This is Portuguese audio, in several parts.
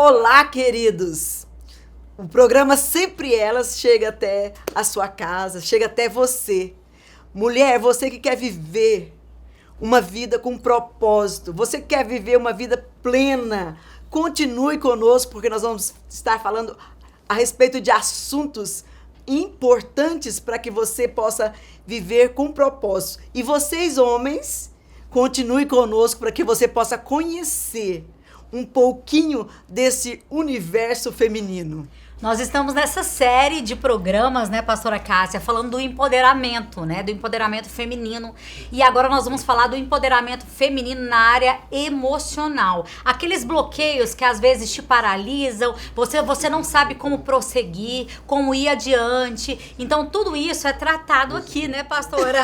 Olá, queridos! O programa Sempre Elas chega até a sua casa, chega até você. Mulher, você que quer viver uma vida com propósito, você que quer viver uma vida plena, continue conosco, porque nós vamos estar falando a respeito de assuntos importantes para que você possa viver com propósito. E vocês, homens, continue conosco para que você possa conhecer um pouquinho desse universo feminino. Nós estamos nessa série de programas, né, pastora Cássia, falando do empoderamento, né, do empoderamento feminino. E agora nós vamos falar do empoderamento feminino na área emocional. Aqueles bloqueios que às vezes te paralisam, você não sabe como prosseguir, como ir adiante. Então tudo isso é tratado aqui, né, pastora?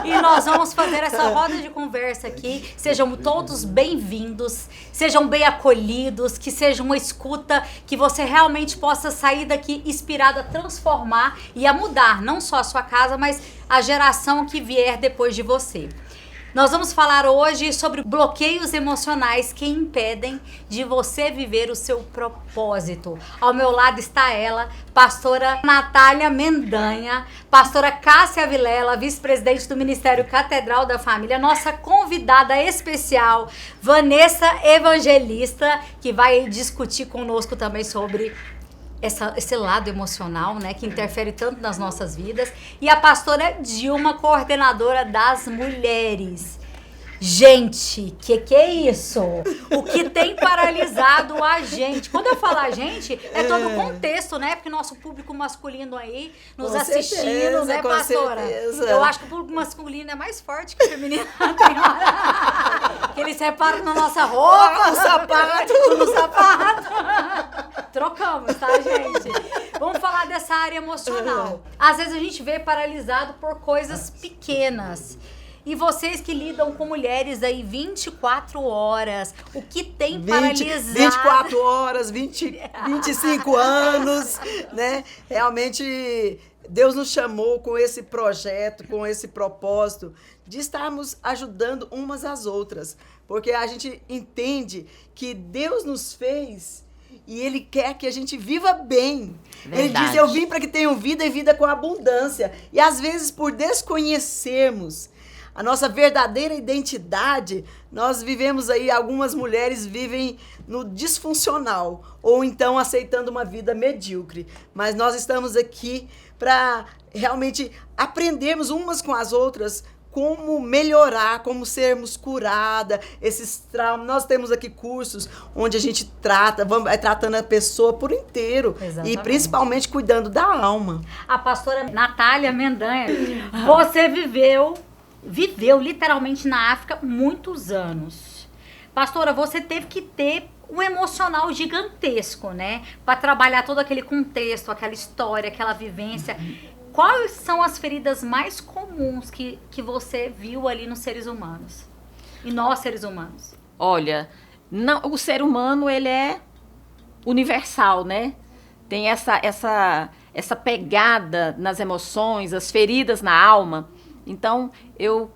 E nós vamos fazer essa roda de conversa aqui. Sejam todos bem-vindos, sejam bem acolhidos, que seja uma escuta, que você realmente possa sair daqui inspirado a transformar e a mudar não só a sua casa, mas a geração que vier depois de você. Nós vamos falar hoje sobre bloqueios emocionais que impedem de você viver o seu propósito. Ao meu lado está ela, pastora Natália Mendanha, pastora Cássia Vilela, vice-presidente do Ministério Catedral da Família, nossa convidada especial, Vanessa Evangelista, que vai discutir conosco também sobre esse lado emocional, né, que interfere tanto nas nossas vidas, e a pastora Dilma, coordenadora das mulheres. Gente, que é isso? O que tem paralisado a gente? Quando eu falo a gente, é todo o contexto, né? Porque nosso público masculino aí nos assistindo, certeza, né, pastora? Certeza. Eu acho que o público masculino é mais forte que o feminino. Que eles reparam na nossa roupa, no sapato. No sapato. Trocamos, tá, gente? Vamos falar dessa área emocional. Às vezes a gente vê paralisado por coisas pequenas. E vocês que lidam com mulheres aí 24 horas, o que tem paralisado? 24 horas, 25 anos, né? Realmente, Deus nos chamou com esse projeto, com esse propósito de estarmos ajudando umas às outras. Porque a gente entende que Deus nos fez e Ele quer que a gente viva bem. Verdade. Ele diz, eu vim para que tenham vida e vida com abundância. E às vezes, por desconhecermos a nossa verdadeira identidade, nós vivemos aí, algumas mulheres vivem no disfuncional, ou então aceitando uma vida medíocre. Mas nós estamos aqui para realmente aprendermos umas com as outras como melhorar, como sermos curadas, esses traumas. Nós temos aqui cursos onde a gente vai tratando a pessoa por inteiro. Exatamente. E principalmente cuidando da alma. A pastora Natália Mendanha, você viveu literalmente na África muitos anos. Pastora, você teve que ter um emocional gigantesco, né? Para trabalhar todo aquele contexto, aquela história, aquela vivência. Quais são as feridas mais comuns que você viu ali nos seres humanos? E nós, seres humanos? Olha, o ser humano, ele é universal, né? Tem essa pegada nas emoções, as feridas na alma. Então, eu,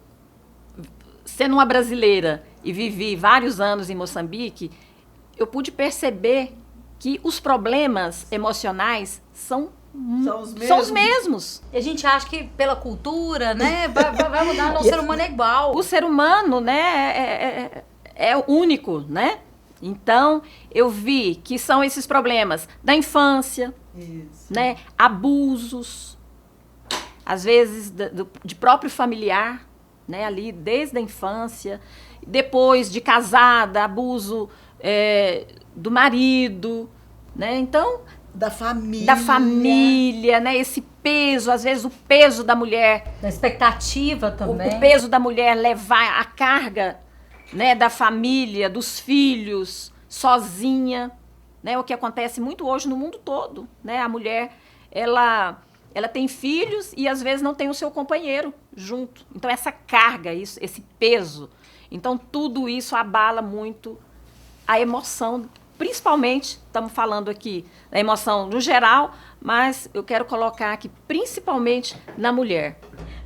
sendo uma brasileira e vivi vários anos em Moçambique, eu pude perceber que os problemas emocionais são os mesmos. E a gente acha que pela cultura, né, vai mudar, não, o ser humano é igual. O ser humano, né, é único, né? Então, eu vi que são esses problemas da infância, né, abusos, às vezes de próprio familiar, né, ali desde a infância, depois de casada, abuso do marido, né, então da família, né, esse peso, às vezes o peso da mulher, da expectativa também, o peso da mulher levar a carga, né, da família, dos filhos, sozinha, né, o que acontece muito hoje no mundo todo, né, a mulher, ela tem filhos e às vezes não tem o seu companheiro junto. Então essa carga, esse peso, então tudo isso abala muito a emoção, principalmente, estamos falando aqui da emoção no geral, mas eu quero colocar aqui principalmente na mulher.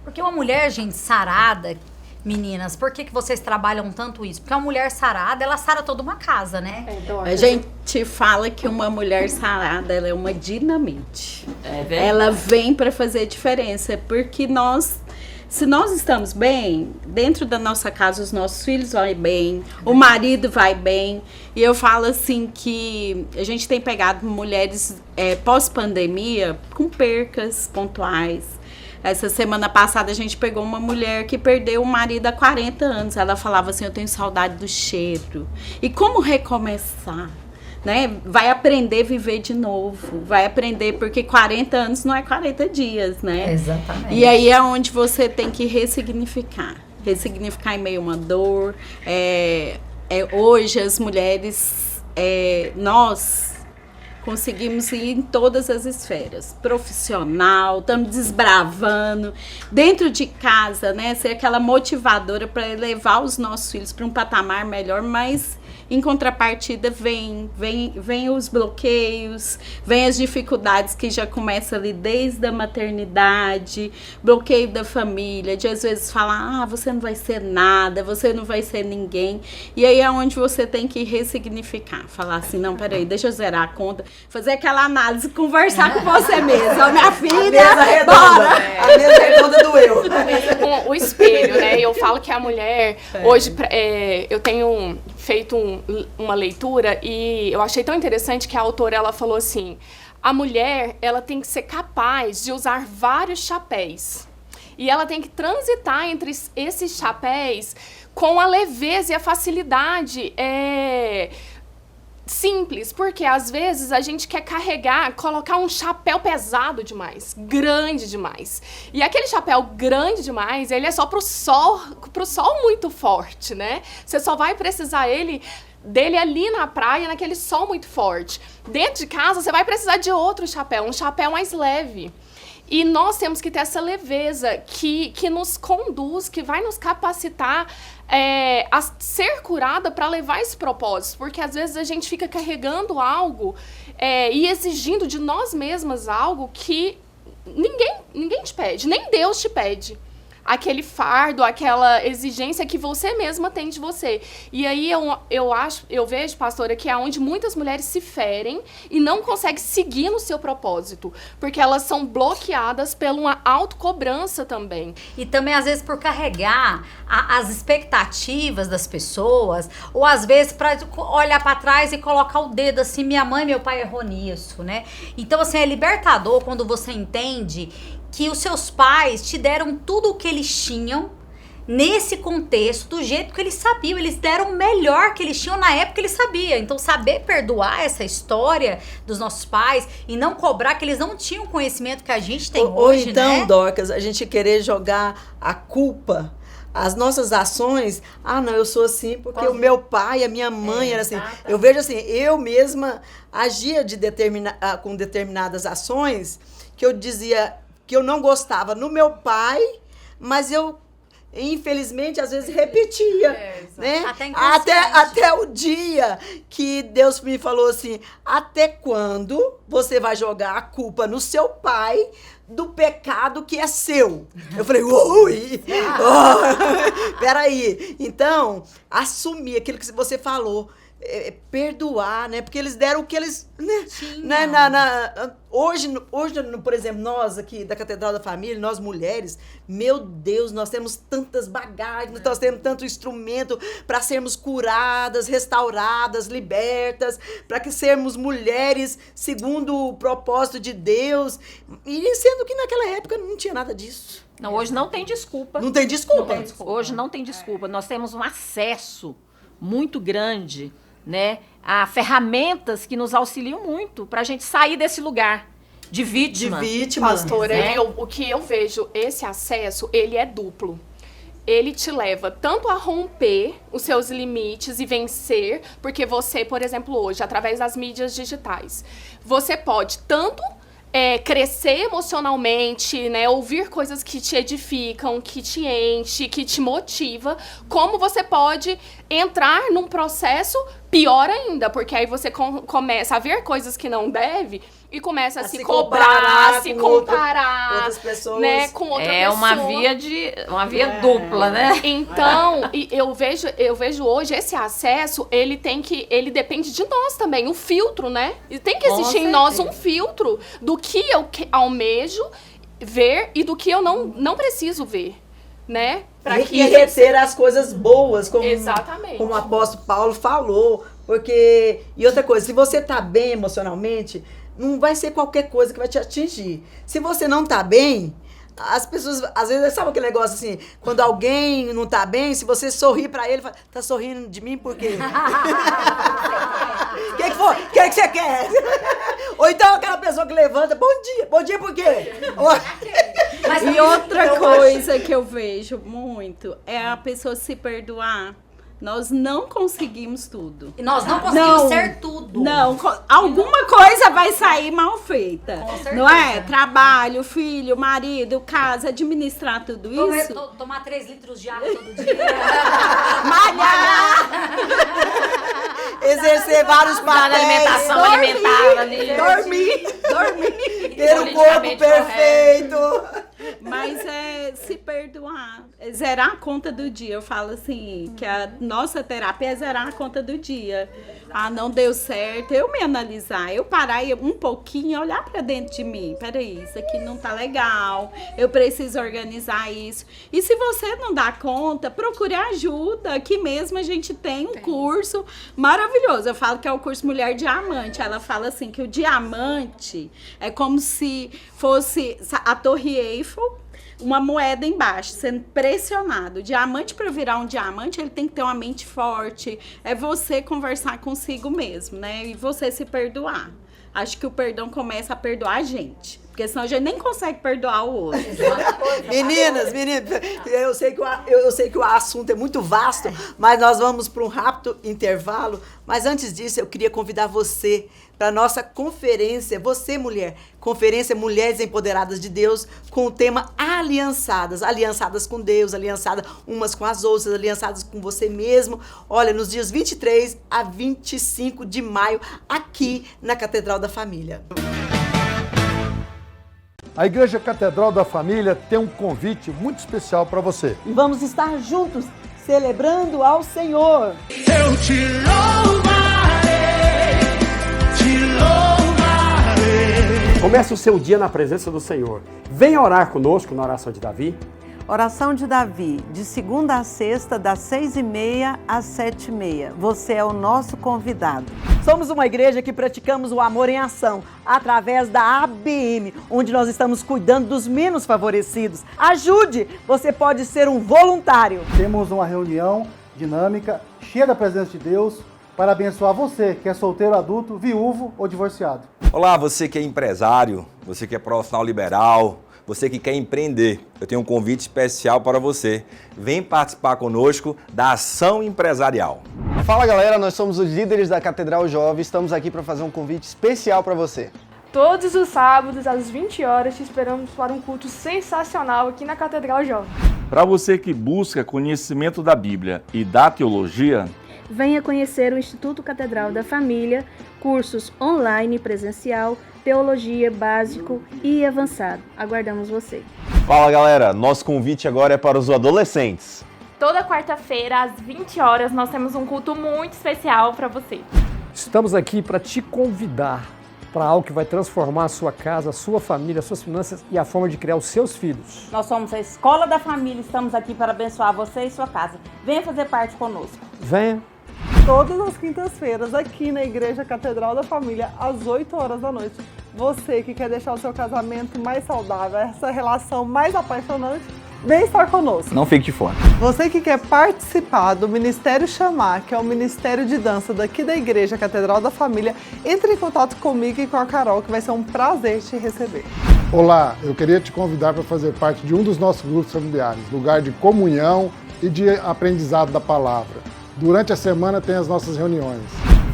Porque uma mulher, gente, sarada, meninas? Por que vocês trabalham tanto isso? Porque a mulher sarada, ela sara toda uma casa, né? A gente fala que uma mulher sarada, ela é uma dinamite. Ela vem para fazer diferença, porque se nós estamos bem, dentro da nossa casa os nossos filhos vão bem, o marido vai bem. E eu falo assim que a gente tem pegado mulheres pós-pandemia com percas pontuais. Essa semana passada a gente pegou uma mulher que perdeu o marido há 40 anos. Ela falava assim, eu tenho saudade do cheiro. E como recomeçar? Né? Vai aprender a viver de novo. Vai aprender, porque 40 anos não é 40 dias, né? Exatamente. E aí é onde você tem que ressignificar. Ressignificar em meio a uma dor. Hoje as mulheres, nós conseguimos ir em todas as esferas. Profissional, estamos desbravando. Dentro de casa, né? Ser aquela motivadora para levar os nossos filhos para um patamar melhor, mas em contrapartida vem os bloqueios, vem as dificuldades que já começam ali desde a maternidade, bloqueio da família, de às vezes falar, você não vai ser nada, você não vai ser ninguém. E aí é onde você tem que ressignificar, falar assim, não, peraí, deixa eu zerar a conta, fazer aquela análise, conversar com você mesma, minha filha, bora! A mesa redonda do eu. Com o espelho, né? Eu falo que a mulher, hoje, eu tenho feito uma leitura e eu achei tão interessante que a autora, ela falou assim, a mulher, ela tem que ser capaz de usar vários chapéus. E ela tem que transitar entre esses chapéus com a leveza e a facilidade simples, porque às vezes a gente quer colocar um chapéu pesado demais, grande demais. E aquele chapéu grande demais, ele é só pro sol muito forte, né? Você só vai precisar dele ali na praia, naquele sol muito forte. Dentro de casa, você vai precisar de outro chapéu, um chapéu mais leve. E nós temos que ter essa leveza que nos conduz, que vai nos capacitar a ser curada para levar esse propósito. Porque às vezes a gente fica carregando algo e exigindo de nós mesmas algo que ninguém te pede, nem Deus te pede. Aquele fardo, aquela exigência que você mesma tem de você. E aí eu vejo, pastora, que é onde muitas mulheres se ferem e não conseguem seguir no seu propósito. Porque elas são bloqueadas por uma autocobrança também. E também, às vezes, por carregar as expectativas das pessoas, ou às vezes para olhar para trás e colocar o dedo assim, minha mãe e meu pai errou nisso, né? Então, assim, é libertador quando você entende que os seus pais te deram tudo o que eles tinham nesse contexto, do jeito que eles sabiam. Eles deram o melhor que eles tinham na época que eles sabiam. Então, saber perdoar essa história dos nossos pais e não cobrar que eles não tinham o conhecimento que a gente tem Ou hoje, então, né? Dorcas, a gente querer jogar a culpa, as nossas ações, não, eu sou assim porque o meu pai, a minha mãe era assim. Exatamente. Eu vejo assim, eu mesma agia com determinadas ações que eu dizia que eu não gostava no meu pai, mas eu, infelizmente, às vezes repetia, né? Até o dia que Deus me falou assim, até quando você vai jogar a culpa no seu pai do pecado que é seu? Eu falei, ui, peraí. Então, assumir aquilo que você falou, perdoar, né? Porque eles deram o que eles... Né? Hoje, por exemplo, nós aqui da Catedral da Família, nós mulheres, meu Deus, nós temos tantas bagagens, nós temos tanto instrumento para sermos curadas, restauradas, libertas, para que sermos mulheres segundo o propósito de Deus, e sendo que naquela época não tinha nada disso. Não, hoje não tem desculpa. Não tem desculpa. Hoje não tem desculpa. Nós temos um acesso muito grande, né, a ferramentas que nos auxiliam muito para a gente sair desse lugar de vítima. Pastora, o que eu vejo, esse acesso, ele é duplo. Ele te leva tanto a romper os seus limites e vencer, porque você, por exemplo, hoje, através das mídias digitais, você pode tanto crescer emocionalmente, né, ouvir coisas que te edificam, que te enche, que te motiva, como você pode entrar num processo pior ainda, porque aí você começa a ver coisas que não deve e começa a se comparar cobrar, se com comparar, outras pessoas. né, com outra É pessoa. uma via dupla, né? Então, e eu vejo hoje esse acesso, ele depende de nós também, um filtro, né? E tem que existir em nós um filtro do que eu almejo ver e do que eu não preciso ver, né? E reter as coisas boas, Exatamente. como o apóstolo Paulo falou. Porque, e outra coisa, se você tá bem emocionalmente, não vai ser qualquer coisa que vai te atingir. Se você não tá bem, as pessoas, às vezes, sabe aquele negócio assim, quando alguém não tá bem, se você sorrir pra ele, fala, tá sorrindo de mim por quê? O que foi? O que você quer? Ou então aquela pessoa que levanta, bom dia por quê? E outra coisa que eu vejo muito é a pessoa se perdoar. Nós não conseguimos tudo. E nós não conseguimos ser tudo. Não, alguma coisa vai sair mal feita. Com certeza. Não é? Trabalho, filho, marido, casa, administrar tudo isso. Tomar 3 litros de água todo dia. Malhar! Exercer vários papéis. Alimentação alimentar ali. Dormir. Ter o corpo perfeito. Mas é se perdoar, é zerar a conta do dia. Eu falo assim, que a nossa terapia é zerar a conta do dia. Ah, não deu certo. Eu me analisar, eu parar um pouquinho, olhar pra dentro de mim. Peraí, isso aqui não tá legal. Eu preciso organizar isso. E se você não dá conta, procure ajuda. Aqui mesmo a gente tem um curso maravilhoso. Eu falo que é o curso Mulher Diamante. Ela fala assim, que o diamante é como se fosse a Torre Eiffel, uma moeda embaixo, sendo pressionado. O diamante, para virar um diamante, ele tem que ter uma mente forte. É você conversar consigo mesmo, né? E você se perdoar. Acho que o perdão começa a perdoar a gente. Porque senão a gente nem consegue perdoar o outro. Meninas, eu sei que o assunto é muito vasto, mas nós vamos para um rápido intervalo. Mas antes disso, eu queria convidar você para a nossa conferência, você mulher, Conferência Mulheres Empoderadas de Deus, com o tema aliançadas. Aliançadas com Deus, aliançadas umas com as outras, aliançadas com você mesmo. Olha, nos dias 23 a 25 de maio, aqui na Catedral da Família. A Igreja Catedral da Família tem um convite muito especial para você. E vamos estar juntos, celebrando ao Senhor. Eu te louvarei, te louvarei. Comece o seu dia na presença do Senhor. Venha orar conosco na oração de Davi. Oração de Davi, de segunda a sexta, das 6h30 às 7h30. Você é o nosso convidado. Somos uma igreja que praticamos o amor em ação, através da ABM, onde nós estamos cuidando dos menos favorecidos. Ajude! Você pode ser um voluntário. Temos uma reunião dinâmica, cheia da presença de Deus, para abençoar você que é solteiro, adulto, viúvo ou divorciado. Olá, você que é empresário, você que é profissional liberal, você que quer empreender, eu tenho um convite especial para você. Vem participar conosco da Ação Empresarial. Fala galera, nós somos os líderes da Catedral Jovem, estamos aqui para fazer um convite especial para você. Todos os sábados, às 20 horas, te esperamos para um culto sensacional aqui na Catedral Jovem. Para você que busca conhecimento da Bíblia e da teologia, venha conhecer o Instituto Catedral da Família, cursos online e presencial, teologia básico e avançado. Aguardamos você. Fala galera, nosso convite agora é para os adolescentes. Toda quarta-feira, às 20 horas, nós temos um culto muito especial para você. Estamos aqui para te convidar para algo que vai transformar a sua casa, a sua família, as suas finanças e a forma de criar os seus filhos. Nós somos a Escola da Família, estamos aqui para abençoar você e sua casa. Venha fazer parte conosco. Venha. Todas as quintas-feiras, aqui na Igreja Catedral da Família, às 8 horas da noite. Você que quer deixar o seu casamento mais saudável, essa relação mais apaixonante, vem estar conosco. Não fique de fora. Você que quer participar do Ministério Chamar, que é o Ministério de Dança daqui da Igreja Catedral da Família, entre em contato comigo e com a Carol, que vai ser um prazer te receber. Olá, eu queria te convidar para fazer parte de um dos nossos grupos familiares, lugar de comunhão e de aprendizado da palavra. Durante a semana tem as nossas reuniões.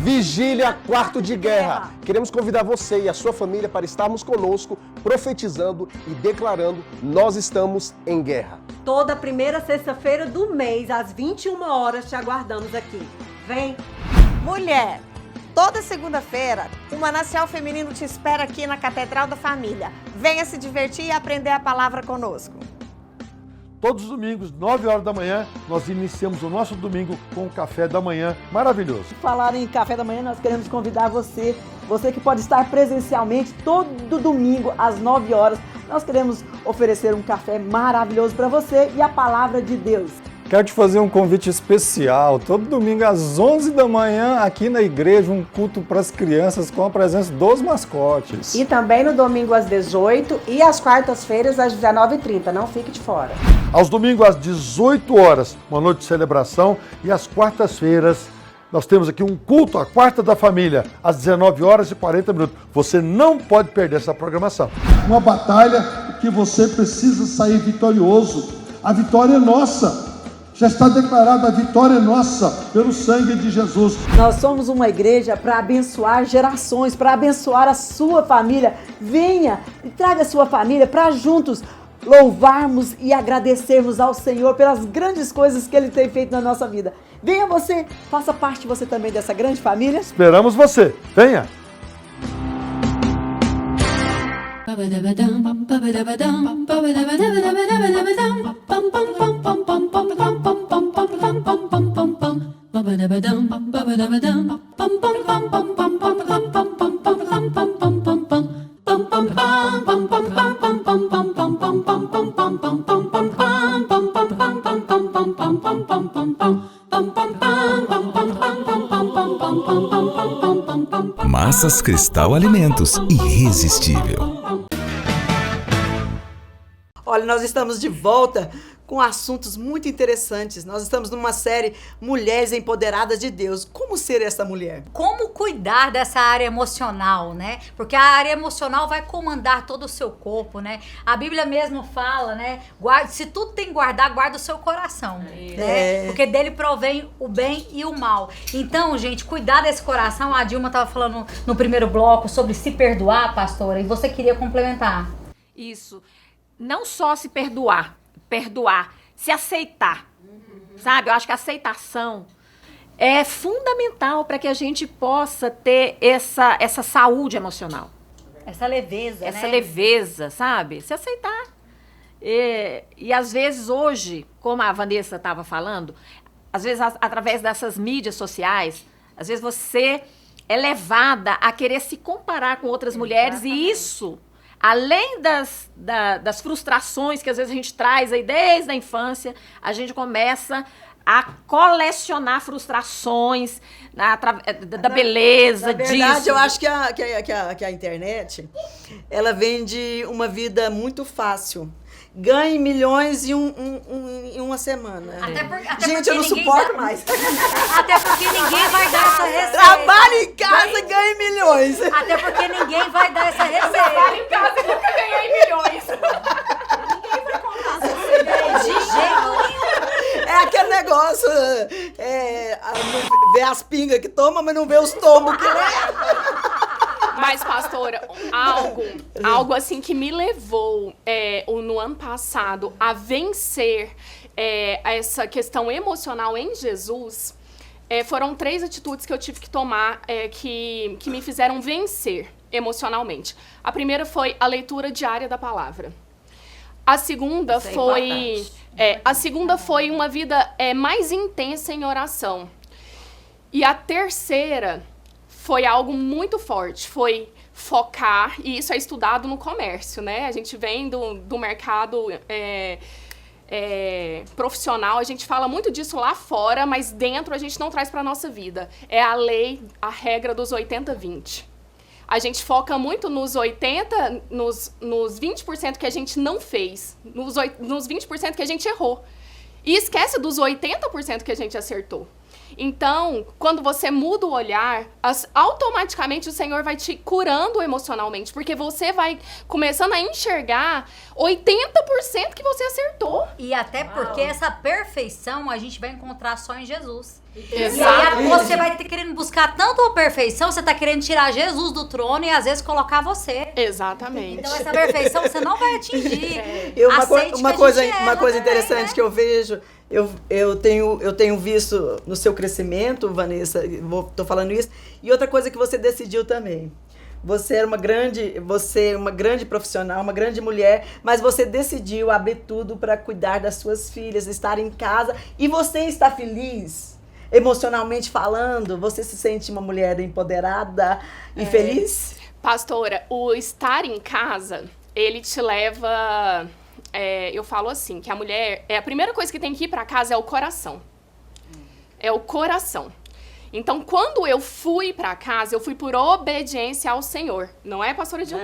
Vigília Quarto de Guerra. Queremos convidar você e a sua família para estarmos conosco, profetizando e declarando: nós estamos em guerra. Toda primeira sexta-feira do mês, às 21 horas, te aguardamos aqui. Vem! Mulher, toda segunda-feira, o Manancial Feminino te espera aqui na Catedral da Família. Venha se divertir e aprender a palavra conosco. Todos os domingos, 9 horas da manhã, nós iniciamos o nosso domingo com o café da manhã maravilhoso. Falar em café da manhã, nós queremos convidar você que pode estar presencialmente todo domingo às 9 horas. Nós queremos oferecer um café maravilhoso para você e a palavra de Deus. Quero te fazer um convite especial, todo domingo às 11 da manhã, aqui na igreja, um culto para as crianças com a presença dos mascotes. E também no domingo às 18 e às quartas-feiras às 19h30, não fique de fora. Aos domingos às 18 horas, uma noite de celebração, e às quartas-feiras nós temos aqui um culto, a Quarta da Família, às 19h40. Você não pode perder essa programação. Uma batalha que você precisa sair vitorioso. A vitória é nossa. Já está declarada, a vitória é nossa pelo sangue de Jesus. Nós somos uma igreja para abençoar gerações, para abençoar a sua família. Venha e traga a sua família para juntos louvarmos e agradecermos ao Senhor pelas grandes coisas que Ele tem feito na nossa vida. Venha você, faça parte você também dessa grande família. Esperamos você. Venha! Massas Cristal Alimentos, irresistível. Olha, nós estamos de volta com assuntos muito interessantes. Nós estamos numa série Mulheres Empoderadas de Deus. Como ser essa mulher? Como cuidar dessa área emocional, né? Porque a área emocional vai comandar todo o seu corpo, né? A Bíblia mesmo fala, né? Se tudo tem que guardar, guarda o seu coração, né? Porque dele provém o bem e o mal. Então, gente, cuidar desse coração. A Dilma estava falando no primeiro bloco sobre se perdoar, pastora, e você queria complementar. Isso. Não só se perdoar, se aceitar, sabe? Eu acho que a aceitação é fundamental para que a gente possa ter essa saúde emocional. Essa leveza, Essa leveza, sabe? Se aceitar. E às vezes hoje, como a Vanessa estava falando, às vezes através dessas mídias sociais, às vezes você é levada a querer se comparar com outras mulheres e isso... Além das frustrações que às vezes a gente traz aí desde a infância, a gente começa a colecionar frustrações da beleza, Na verdade, disso. eu acho que a internet, ela vende uma vida muito fácil. Ganhe milhões em uma semana. Gente, eu não suporto mais. Até porque ninguém vai dar essa receita. Trabalhe em casa, ganhe milhões. Até porque ninguém vai dar essa receita. Trabalho em casa e nunca ganhei milhões. Ninguém vai contar essa receita de jeito nenhum. É aquele negócio, vê as pingas que toma, mas não vê os tomos que leva. Mas, pastora, algo assim que me levou no ano passado a vencer essa questão emocional em Jesus, foram 3 atitudes que eu tive que tomar que me fizeram vencer emocionalmente. A primeira foi a leitura diária da palavra. A segunda foi uma vida mais intensa em oração. E a terceira foi algo muito forte, foi focar, e isso é estudado no comércio, né? A gente vem do mercado profissional, a gente fala muito disso lá fora, mas dentro a gente não traz para a nossa vida. É a lei, a regra dos 80-20. A gente foca muito nos 80%, nos 20% que a gente não fez, nos 20% que a gente errou. E esquece dos 80% que a gente acertou. Então, quando você muda o olhar, automaticamente o Senhor vai te curando emocionalmente, porque você vai começando a enxergar 80% que você acertou. E até porque essa perfeição a gente vai encontrar só em Jesus. Exato. E aí você vai ter querendo buscar tanto a perfeição, você tá querendo tirar Jesus do trono e às vezes colocar você. Exatamente. Então essa perfeição você não vai atingir. Uma coisa interessante que eu vejo Eu tenho visto no seu crescimento, Vanessa, tô falando isso, e outra coisa que você decidiu também. Você é uma grande profissional, uma grande mulher, mas você decidiu abrir tudo para cuidar das suas filhas, estar em casa, e você está feliz, emocionalmente falando? Você se sente uma mulher empoderada e feliz? Pastora, o estar em casa, ele te leva... eu falo assim, que a mulher... a primeira coisa que tem que ir para casa é o coração. É o coração. Então, quando eu fui para casa, eu fui por obediência ao Senhor. Não é, pastora Dilma?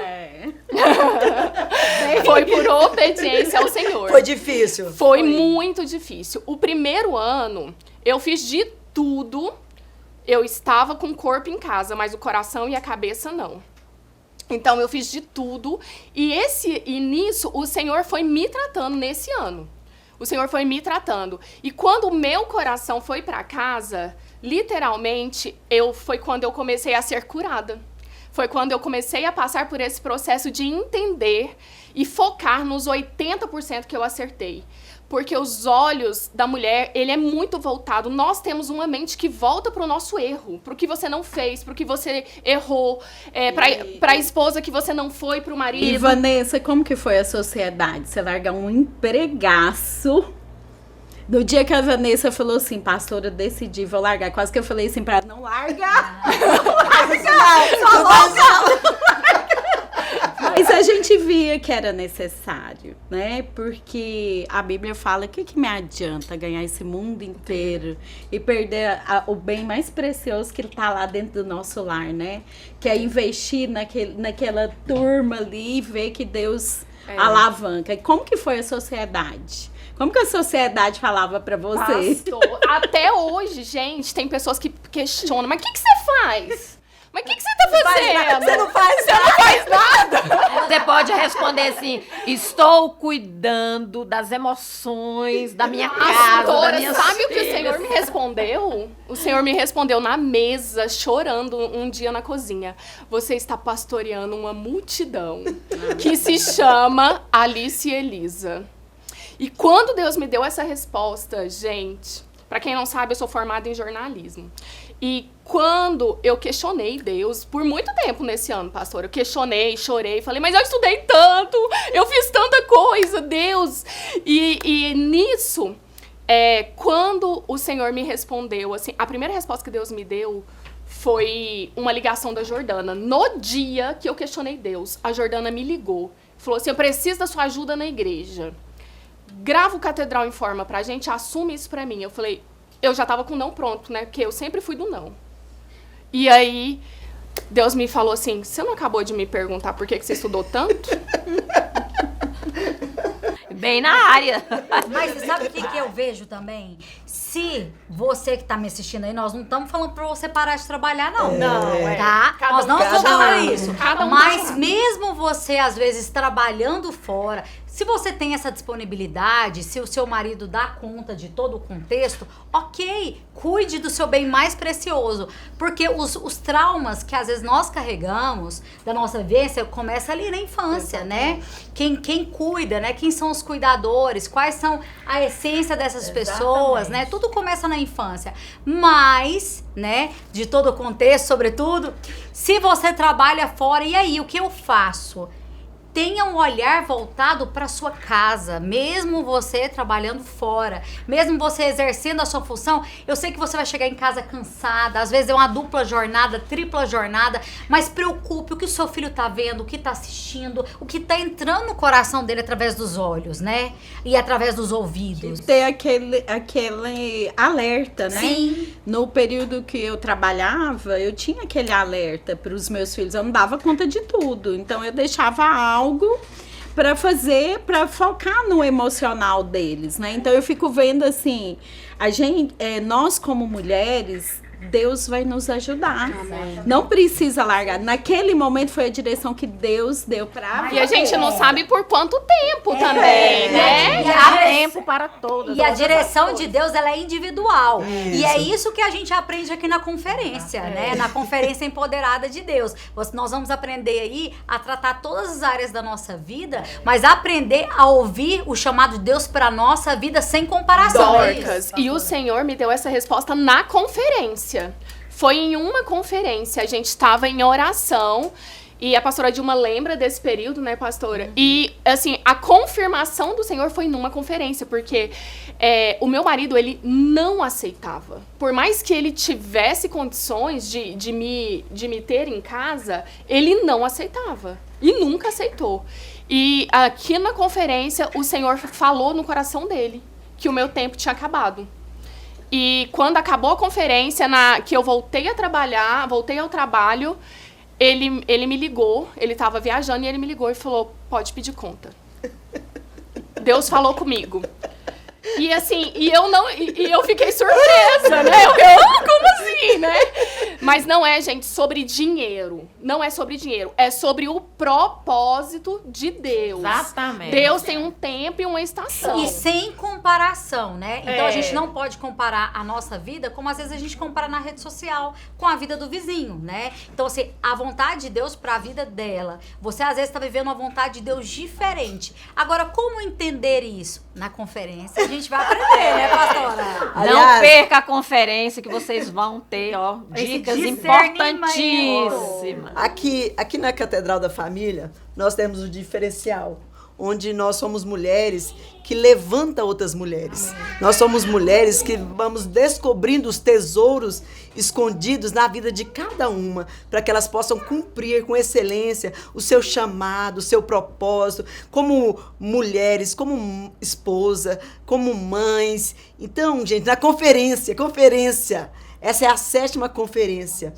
Foi por obediência ao Senhor. Foi difícil? Foi muito difícil. O primeiro ano, eu fiz de tudo. Eu estava com o corpo em casa, mas o coração e a cabeça não. Então, eu fiz de tudo. E nisso, o Senhor foi me tratando nesse ano. O Senhor foi me tratando. E quando o meu coração foi para casa... Literalmente, foi quando eu comecei a ser curada. Foi quando eu comecei a passar por esse processo de entender e focar nos 80% que eu acertei. Porque os olhos da mulher, ele é muito voltado. Nós temos uma mente que volta para o nosso erro, para o que você não fez, para o que você errou, para a esposa que você não foi, para o marido. E, Vanessa, como que foi a sociedade? Você larga um empregaço... No dia que a Vanessa falou assim, pastora, eu decidi, vou largar. Quase que eu falei assim pra ela, não larga! Não larga! Mas a gente via que era necessário, né? Porque a Bíblia fala, o que me adianta ganhar esse mundo inteiro e perder o bem mais precioso que tá lá dentro do nosso lar, né? Que é investir naquela turma ali e ver que Deus alavanca. E como que foi a sociedade? Como que a sociedade falava pra você? Pastor, até hoje, gente, tem pessoas que questionam, mas o que você faz? Mas o que você tá fazendo? Você não faz nada. Você não faz nada. Você pode responder assim, estou cuidando das emoções da minha casa, Pastora, das minhas sabe o que o filhas? Senhor me respondeu? O Senhor me respondeu na mesa, chorando um dia na cozinha. Você está pastoreando uma multidão que se chama Alice e Elisa. E quando Deus me deu essa resposta, gente, para quem não sabe, eu sou formada em jornalismo. E quando eu questionei Deus, por muito tempo nesse ano, pastor, eu questionei, chorei, falei, mas eu estudei tanto, eu fiz tanta coisa, Deus. E nisso, quando o Senhor me respondeu, assim, a primeira resposta que Deus me deu foi uma ligação da Jordana. No dia que eu questionei Deus, a Jordana me ligou, falou assim, eu preciso da sua ajuda na igreja. Grava o Catedral em Forma pra gente, assume isso pra mim. Eu falei, eu já tava com o não pronto, né? Porque eu sempre fui do não. E aí, Deus me falou assim, você não acabou de me perguntar por que você estudou tanto? Bem na área. Mas sabe o que eu vejo também? Se você que tá me assistindo aí, nós não estamos falando pra você parar de trabalhar, não. Tá? Nós não estamos falando isso. Mas mesmo você, às vezes, trabalhando fora, se você tem essa disponibilidade, se o seu marido dá conta de todo o contexto, ok, cuide do seu bem mais precioso. Porque os traumas que às vezes nós carregamos da nossa vivência começa ali na infância, né? Quem cuida, né? Quem são os cuidadores, quais são a essência dessas pessoas, né? Tudo começa na infância. Mas, né, de todo o contexto, sobretudo, se você trabalha fora, e aí, o que eu faço? Tenha um olhar voltado para sua casa, mesmo você trabalhando fora, mesmo você exercendo a sua função. Eu sei que você vai chegar em casa cansada, às vezes é uma dupla jornada, tripla jornada, mas preocupe o que o seu filho tá vendo, o que tá assistindo, o que tá entrando no coração dele através dos olhos, né? E através dos ouvidos. Ter aquele alerta, né? Sim. No período que eu trabalhava, eu tinha aquele alerta para os meus filhos. Eu não dava conta de tudo, então eu deixava algo para fazer, para focar no emocional deles, né? Então eu fico vendo assim, nós como mulheres Deus vai nos ajudar. Não precisa largar. Naquele momento foi a direção que Deus deu pra E a gente não sabe por quanto tempo também, né? E há tempo para todas. E a direção de Deus, ela é individual. E é isso que a gente aprende aqui na conferência, né? Na Conferência Empoderada de Deus. Nós vamos aprender aí a tratar todas as áreas da nossa vida, mas aprender a ouvir o chamado de Deus para nossa vida sem comparação. Dorcas, e o Senhor me deu essa resposta na conferência. Foi em uma conferência, a gente estava em oração, e a pastora Dilma lembra desse período, né, pastora? E, assim, a confirmação do Senhor foi numa conferência, porque o meu marido, ele não aceitava. Por mais que ele tivesse condições de me ter em casa, ele não aceitava. E nunca aceitou. E aqui na conferência, o Senhor falou no coração dele que o meu tempo tinha acabado. E quando acabou a conferência, que eu voltei a trabalhar, voltei ao trabalho, ele me ligou, ele estava viajando e ele me ligou e falou, pode pedir conta. Deus falou comigo. E assim, eu fiquei surpresa, né? Como assim, né? Mas não é, gente, sobre dinheiro. Não é sobre dinheiro. É sobre o propósito de Deus. Exatamente. Deus tem um tempo e uma estação. E sem comparação, né? Então a gente não pode comparar a nossa vida como às vezes a gente compara na rede social com a vida do vizinho, né? Então, assim, a vontade de Deus para a vida dela. Você às vezes está vivendo uma vontade de Deus diferente. Agora, como entender isso? Na conferência a gente vai aprender, né, pastora? Não perca a conferência que vocês vão ter, ó, dicas importantíssimas. Aqui na Catedral da Família, nós temos o diferencial, onde nós somos mulheres que levantam outras mulheres. Nós somos mulheres que vamos descobrindo os tesouros escondidos na vida de cada uma, para que elas possam cumprir com excelência o seu chamado, o seu propósito, como mulheres, como esposa, como mães. Então, gente, na conferência, essa é a 7ª conferência,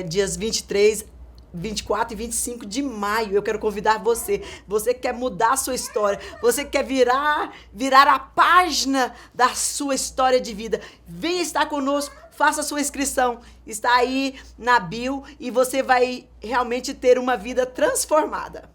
dias 23, 24 e 25 de maio, eu quero convidar você que quer mudar a sua história, você que quer virar a página da sua história de vida, venha estar conosco, faça a sua inscrição, está aí na bio e você vai realmente ter uma vida transformada.